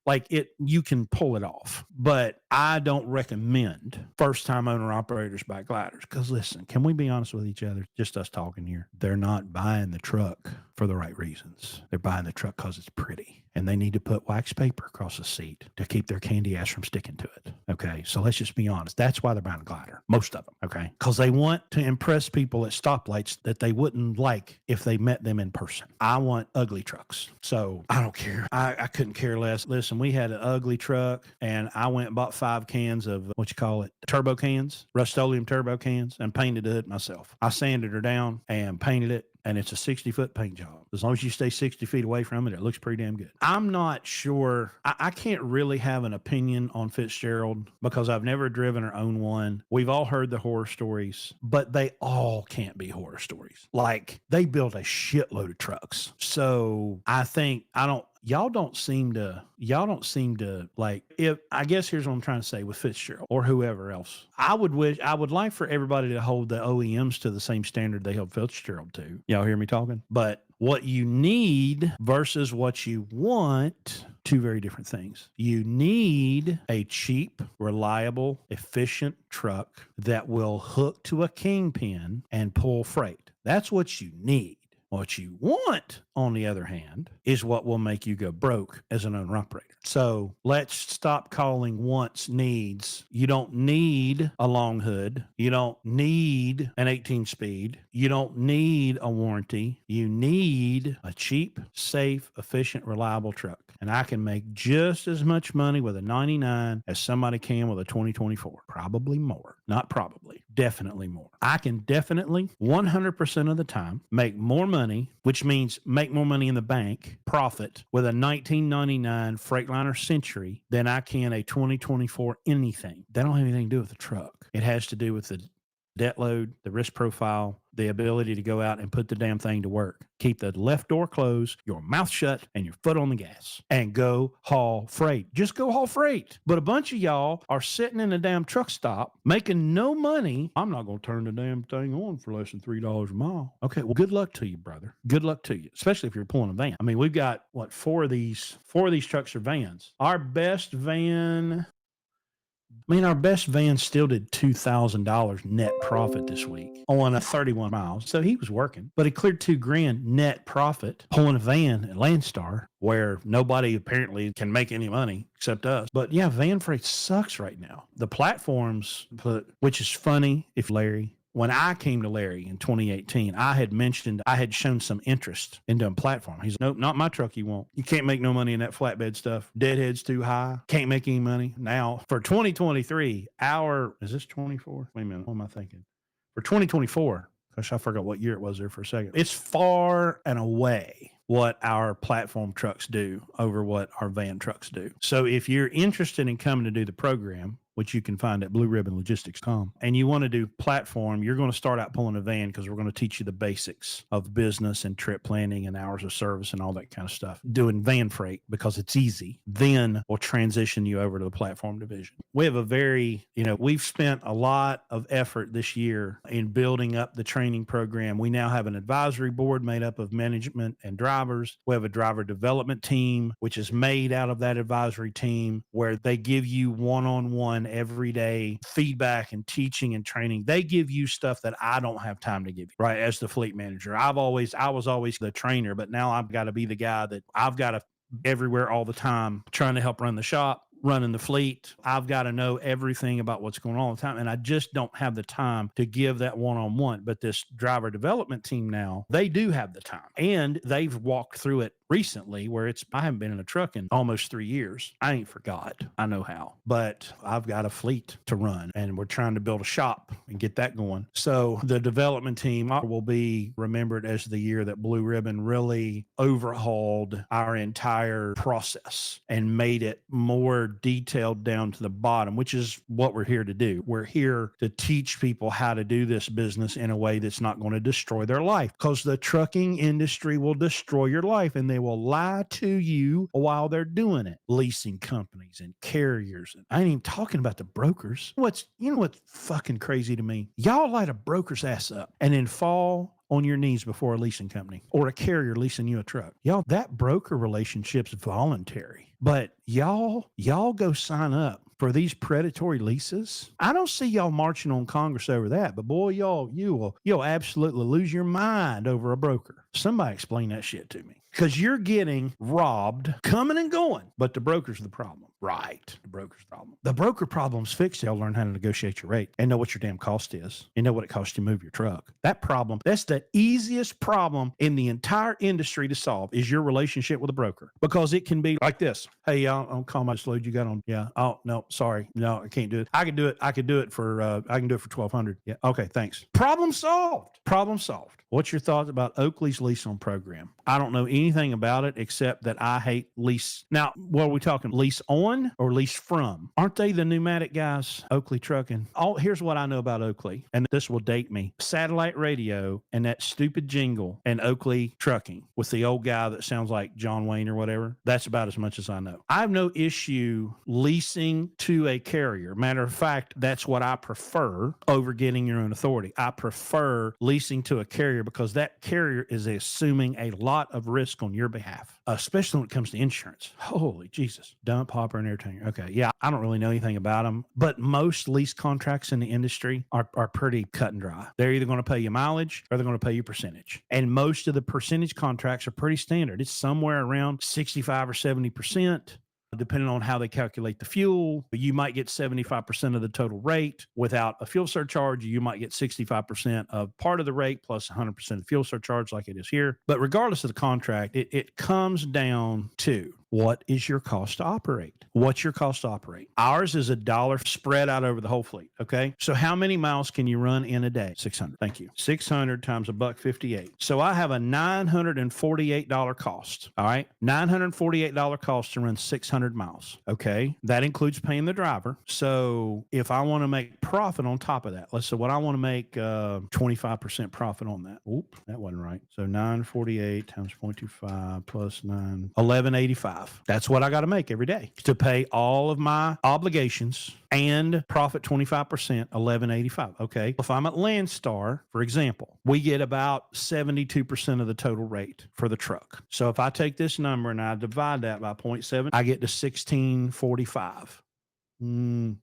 you can pull it off. But I don't recommend first-time owner-operators buy gliders because, listen, can we be honest with each other? Just us talking here. They're not buying the truck for the right reasons. They're buying the truck because it's pretty. And they need to put wax paper across the seat to keep their candy ass from sticking to it. Okay. So let's just be honest. That's why they're buying a glider. Most of them. Okay. Because they want to impress people at stoplights that they wouldn't like if they met them in person. I want ugly trucks. So I don't care. I couldn't care less. Listen, we had an ugly truck and I went and bought 5 cans of turbo cans, Rust-Oleum turbo cans, and painted it myself. I sanded her down and painted it. And it's a 60-foot paint job. As long as you stay 60 feet away from it, it looks pretty damn good. I'm not sure. I can't really have an opinion on Fitzgerald because I've never driven or owned one. We've all heard the horror stories, but they all can't be horror stories. Like, they build a shitload of trucks. So I think, y'all don't seem to like, I guess here's what I'm trying to say with Fitzgerald or whoever else. I would like for everybody to hold the OEMs to the same standard they held Fitzgerald to. Y'all hear me talking? But what you need versus what you want, two very different things. You need a cheap, reliable, efficient truck that will hook to a kingpin and pull freight. That's what you need. What you want, on the other hand, is what will make you go broke as an owner-operator. So let's stop calling wants needs. You don't need a long hood. You don't need an 18-speed. You don't need a warranty. You need a cheap, safe, efficient, reliable truck. And I can make just as much money with a 99 as somebody can with a 2024. Probably more. Not probably. Definitely more. I can definitely, 100% of the time, make more money, which means make more money in the bank, profit, with a 1999 Freightliner Century than I can a 2024 anything. That don't have anything to do with the truck. It has to do with the debt load, the risk profile, the ability to go out and put the damn thing to work. Keep the left door closed, your mouth shut, and your foot on the gas, and go haul freight. Just go haul freight. But a bunch of y'all are sitting in a damn truck stop making no money. I'm not going to turn the damn thing on for less than $3 a mile. Okay, well, good luck to you, brother. Good luck to you, especially if you're pulling a van. I mean, we've got, four of these trucks are vans. Our best van still did $2,000 net profit this week on a 31 miles. So he was working, but he cleared $2,000 net profit pulling a van at Landstar, where nobody apparently can make any money except us. But yeah, van freight sucks right now. The platforms, which is funny if Larry, when I came to Larry in 2018, I had shown some interest in doing platform. He's, nope, not my truck. You won't. You can't make no money in that flatbed stuff. Deadhead's too high. Can't make any money. Now for 2023, is this 24? Wait a minute. What am I thinking? For 2024, gosh, I forgot what year it was there for a second. It's far and away what our platform trucks do over what our van trucks do. So if you're interested in coming to do the program, which you can find at blueribbonlogistics.com, and you want to do platform, you're going to start out pulling a van because we're going to teach you the basics of business and trip planning and hours of service and all that kind of stuff. Doing van freight because it's easy. Then we'll transition you over to the platform division. We have we've spent a lot of effort this year in building up the training program. We now have an advisory board made up of management and drivers. We have a driver development team, which is made out of that advisory team, where they give you one-on-one everyday feedback and teaching and training. They give you stuff that I don't have time to give you, right? As the fleet manager, I was always the trainer, but now I've got to be the guy that I've got to everywhere all the time, trying to help run the shop, running the fleet. I've got to know everything about what's going on all the time. And I just don't have the time to give that one-on-one. But this driver development team now, they do have the time. And they've walked through it recently where I haven't been in a truck in almost 3 years. I ain't forgot. I know how. But I've got a fleet to run and we're trying to build a shop and get that going. So the development team will be remembered as the year that Blue Ribbon really overhauled our entire process and made it more detailed down to the bottom, which is what we're here to do. We're here to teach people how to do this business in a way that's not going to destroy their life, because the trucking industry will destroy your life and they will lie to you while they're doing it. Leasing companies and carriers. And I ain't even talking about the brokers. What's fucking crazy to me? Y'all light a broker's ass up and then fall on your knees before a leasing company or a carrier leasing you a truck. Y'all, that broker relationship's voluntary. But y'all go sign up for these predatory leases. I don't see y'all marching on Congress over that, but boy, you'll absolutely lose your mind over a broker. Somebody explain that shit to me. Because you're getting robbed, coming and going. But the broker's the problem. Right. The broker's problem. The broker problem's fixed. They'll learn how to negotiate your rate and know what your damn cost is and know what it costs you to move your truck. That's the easiest problem in the entire industry to solve, is your relationship with a broker. Because it can be like this. Hey, I'll call my load you got on. Yeah. Oh, no, sorry. No, I can't do it. I can do it for $1,200. Yeah. Okay. Thanks. Problem solved. What's your thoughts about Oakley's lease on program? I don't know anything about it except that I hate lease. Now, what are we talking? Lease on or lease from? Aren't they the pneumatic guys? Oakley Trucking. Here's what I know about Oakley, and this will date me. Satellite radio and that stupid jingle and Oakley Trucking with the old guy that sounds like John Wayne or whatever. That's about as much as I know. I have no issue leasing to a carrier. Matter of fact, that's what I prefer over getting your own authority. I prefer leasing to a carrier because that carrier is assuming a lot of risk on your behalf, especially when it comes to insurance. Holy Jesus. Dump, hopper, and entertainer. Okay. Yeah. I don't really know anything about them, but most lease contracts in the industry are pretty cut and dry. They're either going to pay you mileage or they're going to pay you percentage. And most of the percentage contracts are pretty standard. It's somewhere around 65 or 70%. Depending on how they calculate the fuel, you might get 75% of the total rate without a fuel surcharge. You might get 65% of part of the rate plus 100% of fuel surcharge like it is here. But regardless of the contract, it comes down to, what is your cost to operate? What's your cost to operate? Ours is $1 spread out over the whole fleet. Okay. So how many miles can you run in a day? 600. Thank you. 600 times $1.58. So I have a $948 cost. All right. $948 cost to run 600 miles. Okay. That includes paying the driver. So if I want to make profit on top of that, let's say what I want to make 25% profit on that. Oop, that wasn't right. So 948 times 0.25 plus 9, 1185. That's what I got to make every day to pay all of my obligations and profit 25%, 1185. Okay. If I'm at Landstar, for example, we get about 72% of the total rate for the truck. So if I take this number and I divide that by 0.7, I get to 1645. Trying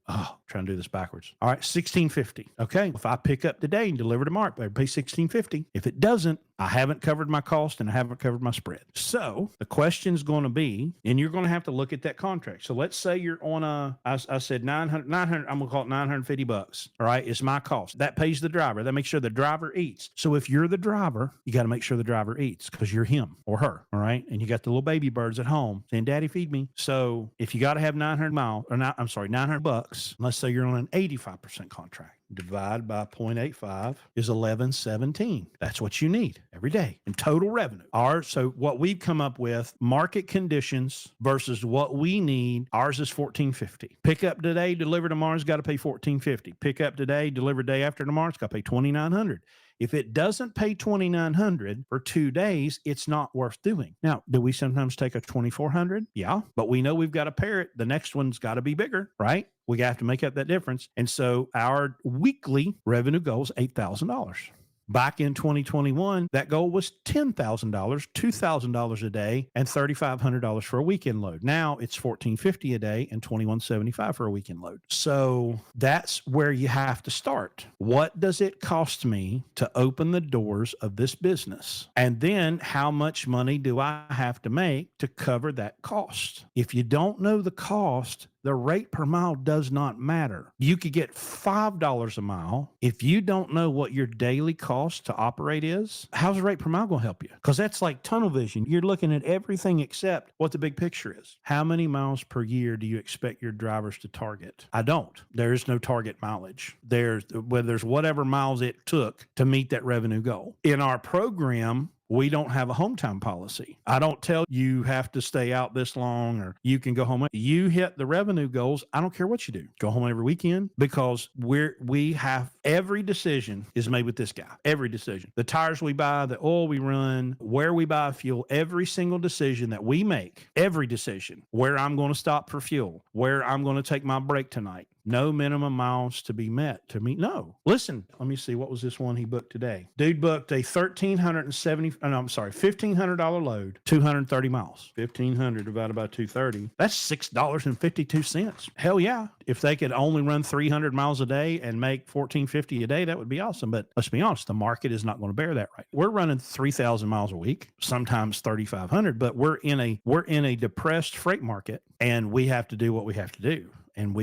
to do this backwards. All right, $16.50. Okay. If I pick up today and deliver to Mark, I pay $16.50. If it doesn't, I haven't covered my cost and I haven't covered my spread. So the question's going to be, and you're going to have to look at that contract. So let's say you're on I said 900, I'm going to call it $950. All right. It's my cost. That pays the driver. That makes sure the driver eats. So if you're the driver, you got to make sure the driver eats because you're him or her. All right. And you got the little baby birds at home saying, Daddy, feed me. So if you got to have 900 bucks, let's say you're on an 85% contract. Divide by 0.85 is 1117. That's what you need every day in total revenue. So what we've come up with, market conditions versus what we need, ours is 1450. Pick up today, deliver tomorrow's got to pay 1450. Pick up today, deliver day after tomorrow's got to pay 2900. If it doesn't pay 2,900 for 2 days, it's not worth doing. Now, do we sometimes take a 2,400? Yeah, but we know we've got to pair it. The next one's got to be bigger, right? We have to make up that difference. And so our weekly revenue goal is $8,000. Back in 2021, that goal was $10,000, $2,000 a day, and $3,500 for a weekend load. Now it's $1,450 a day and $2,175 for a weekend load. So that's where you have to start. What does it cost me to open the doors of this business? And then how much money do I have to make to cover that cost? If you don't know the cost, the rate per mile does not matter. You could get $5 a mile. If you don't know what your daily cost to operate is, how's the rate per mile going to help you? Because that's like tunnel vision. You're looking at everything except what the big picture is. How many miles per year do you expect your drivers to target? I don't. There is no target mileage. There's whatever miles it took to meet that revenue goal. In our program, we don't have a home time policy. I don't tell you have to stay out this long or you can go home. You hit the revenue goals. I don't care what you do. Go home every weekend because we have every decision is made with this guy. Every decision. The tires we buy, the oil we run, where we buy fuel, every single decision that we make, every decision, where I'm going to stop for fuel, where I'm going to take my break tonight. No minimum miles to be met to meet. No. Listen, let me see. What was this one he booked today? Dude booked a $1,500 load, 230 miles. 1,500 divided by 230. That's $6.52. Hell yeah. If they could only run 300 miles a day and make $1,450 a day, that would be awesome. But let's be honest, the market is not going to bear that right. We're running 3,000 miles a week, sometimes 3,500, but we're in a depressed freight market and we have to do what we have to do. And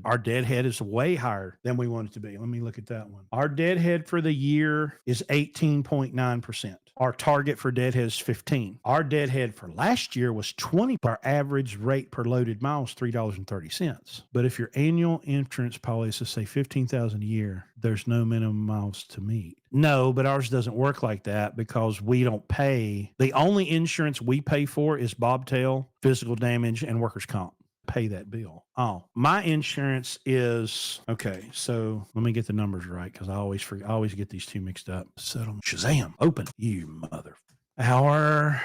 our deadhead is way higher than we want it to be. Let me look at that one. Our deadhead for the year is 18.9%. Our target for deadhead is 15. Our deadhead for last year was 20. Our average rate per loaded mile is $3.30. But if your annual insurance policy is say 15,000 a year, there's no minimum miles to meet. No, but ours doesn't work like that because we don't pay. The only insurance we pay for is bobtail, physical damage, and workers' comp. Pay that bill. Oh, my insurance is okay. So let me get the numbers right because I always get these two mixed up. Settle Shazam, open you mother. Our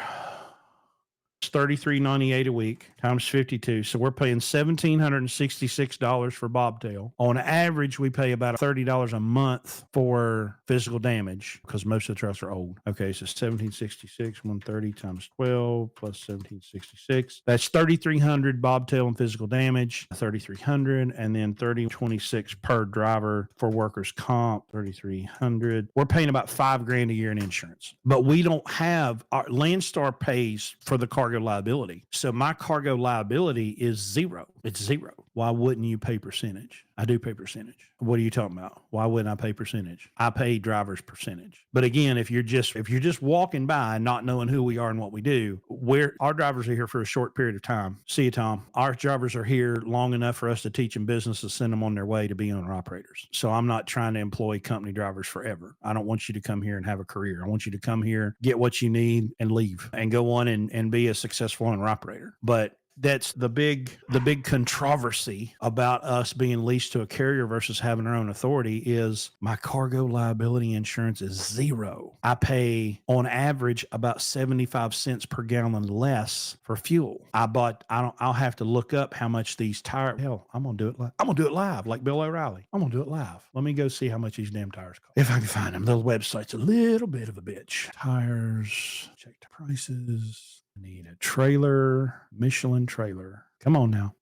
$33.98 a week times 52. So we're paying $1,766 for bobtail. On average, we pay about $30 a month for physical damage because most of the trucks are old. Okay, so 1,766, 130 times 12 plus 1,766. That's 3,300 bobtail and physical damage, 3,300, and then 3,026 per driver for workers' comp, 3,300. We're paying about $5,000 a year in insurance, but we don't have our Landstar pays for the cargo liability. So my cargo liability is zero. It's zero. Why wouldn't you pay percentage? I do pay percentage. What are you talking about? Why wouldn't I pay percentage? I pay driver's percentage. But again, if you're just walking by not knowing who we are and what we do, our drivers are here for a short period of time. See you, Tom. Our drivers are here long enough for us to teach them business and send them on their way to be owner operators. So I'm not trying to employ company drivers forever. I don't want you to come here and have a career. I want you to come here, get what you need, and leave and go on and be a successful owner operator. But that's the big controversy about us being leased to a carrier versus having our own authority is my cargo liability insurance is zero. I pay on average about 75 cents per gallon less for fuel. I'll have to look up how much these tires, hell, I'm going to do it live. I'm going to do it live like Bill O'Reilly. I'm going to do it live. Let me go see how much these damn tires cost. If I can find them. The website's a little bit of a bitch. Tires, check the prices. Need a trailer, Michelin trailer. Come on now.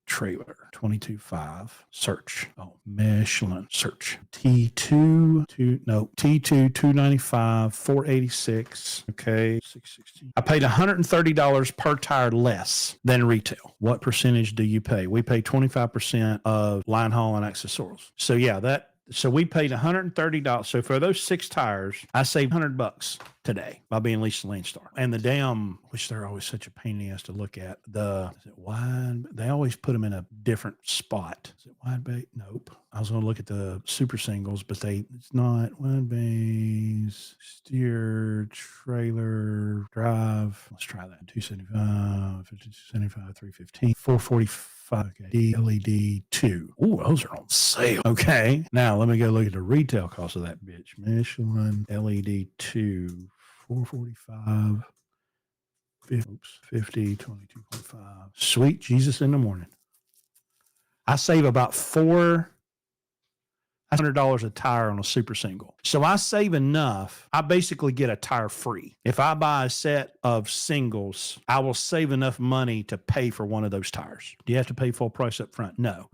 trailer 22.5 search. Oh, Michelin search T2 295 486. Okay, 616. I paid $130 per tire less than retail. What percentage do you pay? We pay 25% of line haul and accessorials. So yeah, so we paid $130. So for those 6 tires, I saved $100 today by being leased to Landstar. And the damn, which they're always such a pain in the ass to look at. Is it wide? They always put them in a different spot. Is it wide bay? Nope. I was going to look at the super singles, but it's not wide bays, steer, trailer, drive. Let's try that. 275, 275, 315, 445. Okay. LED 2. Oh, those are on sale. Okay. Now let me go look at the retail cost of that bitch. Michelin LED 2, 445, 50, 22.5. Sweet Jesus in the morning. I save about $400 a tire on a super single. So I save enough. I basically get a tire free. If I buy a set of singles, I will save enough money to pay for one of those tires. Do you have to pay full price up front? No.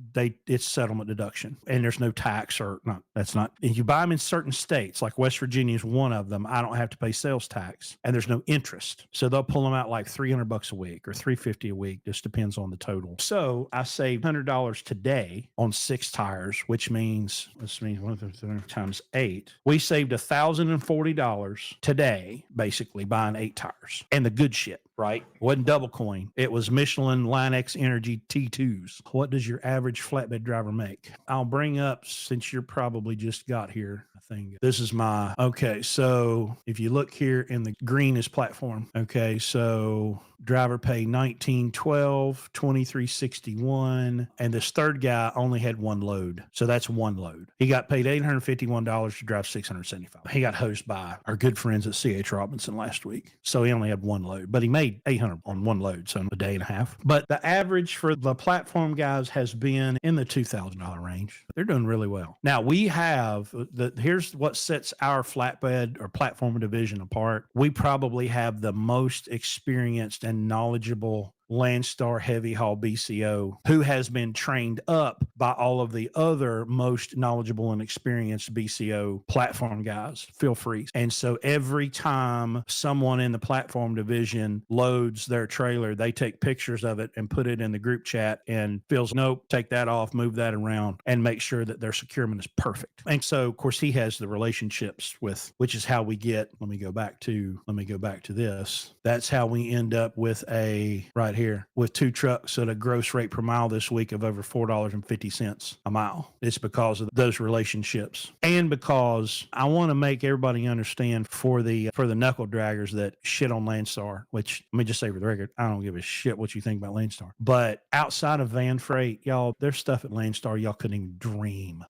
It's settlement deduction. And there's no tax or not. That's not. If you buy them in certain states, like West Virginia is one of them, I don't have to pay sales tax and there's no interest. So they'll pull them out like $300 a week or $350 a week. Just depends on the total. So I saved $100 today on 6 tires, which means 1 times 8. We saved $1,040 today, basically buying 8 tires and the good shit, right? It wasn't double coin. It was Michelin Line X Energy T2s. What does your average flatbed driver make? I'll bring up, since you're probably just got here, I think this is okay. So if you look here in the green is platform. Okay. So driver paid $19.12, $23.61, and this third guy only had 1 load. So that's 1 load. He got paid $851 to drive 675. He got hosed by our good friends at C.H. Robinson last week. So he only had 1 load, but he made $800 on 1 load, so a day and a half. But the average for the platform guys has been in the $2,000 range. They're doing really well. Now we have here's what sets our flatbed or platform division apart. We probably have the most experienced and knowledgeable Landstar heavy haul BCO who has been trained up by all of the other most knowledgeable and experienced BCO platform guys. Feel free. And so every time someone in the platform division loads their trailer, they take pictures of it and put it in the group chat and feels, nope, take that off, move that around, and make sure that their securement is perfect. And so, of course, he has the relationships with, which is how we get, let me go back to this. That's how we end up with right here with 2 trucks at a gross rate per mile this week of over $4.50 a mile. It's because of those relationships, and because I want to make everybody understand for the knuckle draggers that shit on Landstar, which let me just say for the record, I don't give a shit what you think about Landstar. But outside of van freight, y'all, there's stuff at Landstar y'all couldn't even dream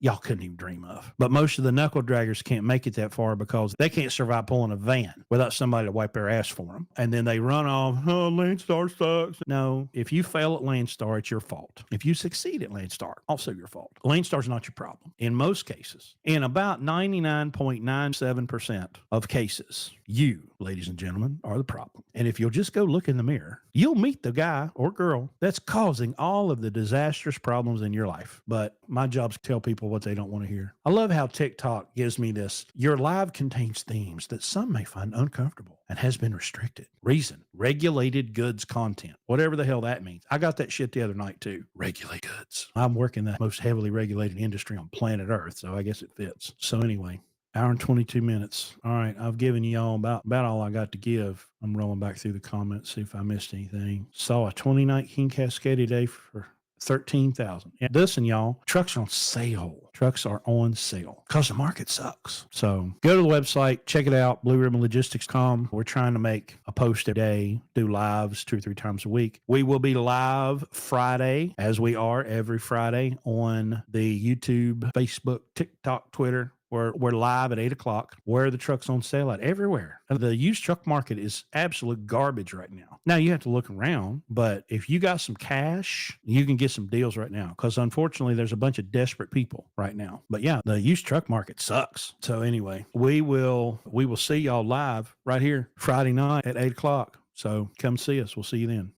of. But most of the knuckle draggers can't make it that far because they can't survive pulling a van without somebody to wipe their ass for them. And then they run off, oh, Landstar sucks. No, if you fail at Landstar, it's your fault. If you succeed at Landstar, also your fault. Landstar's not your problem. In most cases, in about 99.97% of cases, you, ladies and gentlemen, are the problem. And if you'll just go look in the mirror, you'll meet the guy or girl that's causing all of the disastrous problems in your life. But my job's to tell people what they don't want to hear. I love how TikTok gives me this. Your live contains themes that some may find uncomfortable and has been restricted. Reason, regulated goods content. Whatever the hell that means. I got that shit the other night too. Regulated goods. I'm working the most heavily regulated industry on planet Earth, so I guess it fits. So anyway, hour and 22 minutes. All right, I've given y'all about all I got to give. I'm rolling back through the comments, see if I missed anything. Saw a 2019 Cascadia today for $13,000. And listen, y'all, trucks are on sale. Trucks are on sale because the market sucks. So go to the website, check it out, BlueRibbonLogistics.com. We're trying to make a post a day, do lives 2 or 3 times a week. We will be live Friday, as we are every Friday, on the YouTube, Facebook, TikTok, Twitter. We're live at 8 o'clock. Where are the trucks on sale at? Everywhere. The used truck market is absolute garbage right now. Now, you have to look around, but if you got some cash, you can get some deals right now because unfortunately, there's a bunch of desperate people right now. But yeah, the used truck market sucks. So anyway, we will see y'all live right here Friday night at 8 o'clock. So come see us. We'll see you then.